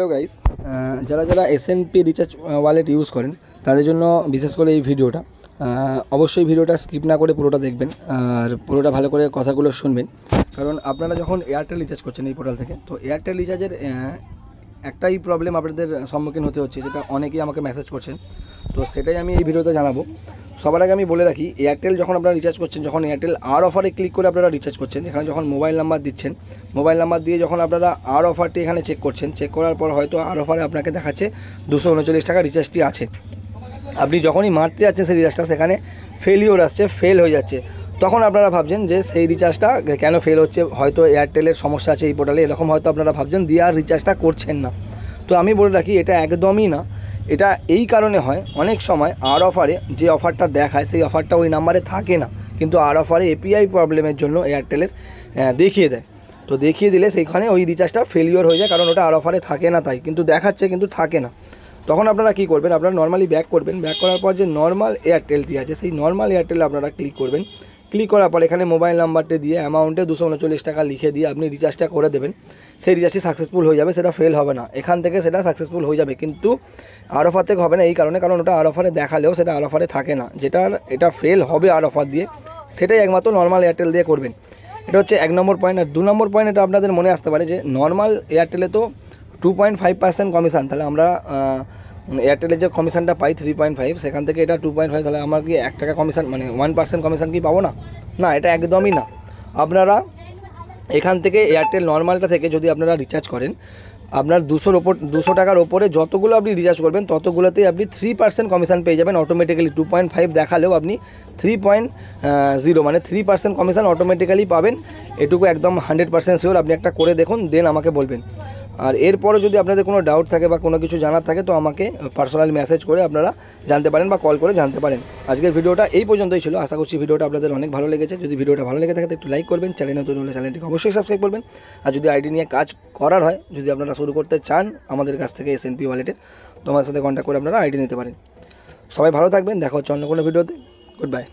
Hello guys, যারা যারা S&P recharge wallet use করেন তাদের জন্য বিশেষ করে এই ভিডিওটা অবশ্যই ভিডিওটা স্কিপ না করে পুরোটা দেখবেন আর পুরোটা ভালো করে কথাগুলো শুনবেন। কারণ আপনারা যখন এয়ারটেল রিচার্জ করছেন এই পোর্টাল থেকে, তো এয়ারটেল রিচার্জের একটাই প্রবলেম আপনাদের সম্মুখীন হতে হচ্ছে, যেটা অনেকেই আমাকে মেসেজ করছেন, তো সেটাই আমি এই ভিডিওতে জানাবো। সবার আগে আমি বলে রাখি, এয়ারটেল যখন আপনারা রিচার্জ করছেন, যখন এয়ারটেল আর অফারে ক্লিক করে আপনারা রিচার্জ করছেন, এখানে যখন মোবাইল নাম্বার দিচ্ছেন, মোবাইল নাম্বার দিয়ে যখন আপনারা আর অফারটি এখানে চেক করছেন, চেক করার পর হয়তো আর অফারে আপনাকে দেখাচ্ছে 239 টাকা রিচার্জটি আছে। আপনি যখনই মারতে যাচ্ছেন সেই রিচার্জটা, সেখানে ফেলিওর আসছে, ফেল হয়ে যাচ্ছে। তখন আপনারা ভাবছেন যে সেই রিচার্জটা কেন ফেল হচ্ছে, হয়তো এয়ারটেলের সমস্যা আছে এই পোর্টালে, এরকম হয়তো আপনারা ভাবছেন, দিয়ে আর রিচার্জটা করছেন না। তো আমি বলে রাখি, এটা একদমই না। এটা এই কারণে হয়, অনেক সময় আর অফারে যে অফারটা দেখায় সেই অফারটা ওই নাম্বারে থাকে না, কিন্তু আর অফারে এপিআই প্রবলেমের জন্য এয়ারটেলের দেখিয়ে দেয়। তো দেখিয়ে দিলে সেইখানে ওই রিচার্জটা ফেলিওর হয়ে যায়, কারণ ওটা আর অফারে থাকে না, তাই কিন্তু দেখাচ্ছে কিন্তু থাকে না। তখন আপনারা কী করবেন, আপনারা নর্মালি ব্যাক করবেন। ব্যাক করার পর যে নর্মাল এয়ারটেলটি আছে, সেই নর্মাল এয়ারটেলে আপনারা ক্লিক করবেন। ক্লিক করার পর এখানে মোবাইল নাম্বারটি দিয়ে অ্যামাউন্টে 239 টাকা লিখে দিয়ে আপনি রিচার্জটা করে দেবেন। সেই রিচার্জটি সাকসেসফুল হয়ে যাবে, সেটা ফেল হবে না, এখান থেকে সেটা সাকসেসফুল হয়ে যাবে। কিন্তু আর অফার থেকে হবে না এই কারণে, কারণ ওটা আর অফারে দেখালেও সেটা আর অফারে থাকে না। এটা ফেল হবে আর অফার দিয়ে, সেটাই একমাত্র নর্মাল এয়ারটেল দিয়ে করবেন। এটা হচ্ছে 1 নম্বর পয়েন্ট। আর 2 নম্বর পয়েন্ট, এটা আপনাদের মনে আসতে পারে যে নর্মাল এয়ারটেলে তো 2.5% কমিশন, তাহলে আমরা এয়ারটেলের যে কমিশনটা পাই 3.5, সেখান থেকে এটা 2.5, তাহলে আমার কি 1 টাকা কমিশন, মানে 1% কমিশন কি পাবো না? না, এটা একদমই না। আপনারা এখান থেকে এয়ারটেল নর্মালটা থেকে যদি আপনারা রিচার্জ করেন, আপনার 200 টাকার ওপরে যতগুলো আপনি রিচার্জ করবেন ততগুলোতেই আপনি 3% কমিশন পেয়ে যাবেন অটোমেটিক্যালি। 2.5 দেখালেও আপনি 3.0 মানে 3% কমিশন অটোমেটিক্যালি পাবেন। এটুকু একদম 100% শিওর। আপনি একটা করে দেখুন, দেন আমাকে বলবেন। আর এরপরে যদি আপনাদের কোনো ডাউট থাকে বা কোনো কিছু জানার থাকে, তো আমাকে পার্সোনাল মেসেজ করে আপনারা জানতে পারেন বা কল করে জানতে পারেন। আজকের ভিডিওটা এই পর্যন্তই ছিল। আশা করছি ভিডিওটা আপনাদের অনেক ভালো লেগেছে। যদি ভিডিওটা ভালো লেগে থাকে তো একটু লাইক করবেন, চ্যানেল নতুন হলে চ্যানেলটিকে অবশ্যই সাবস্ক্রাইব করবেন। আর যদি আইডি নিয়ে কাজ করার হয়, যদি আপনারা শুরু করতে চান আমাদের কাছ থেকে এসএনপি ওয়ালেটের, তো আমার সাথে কন্ট্যাক্ট করে আপনারা আইডি নিতে পারেন। সবাই ভালো থাকবেন, দেখা হচ্ছে অন্য কোনো ভিডিওতে। Good bye.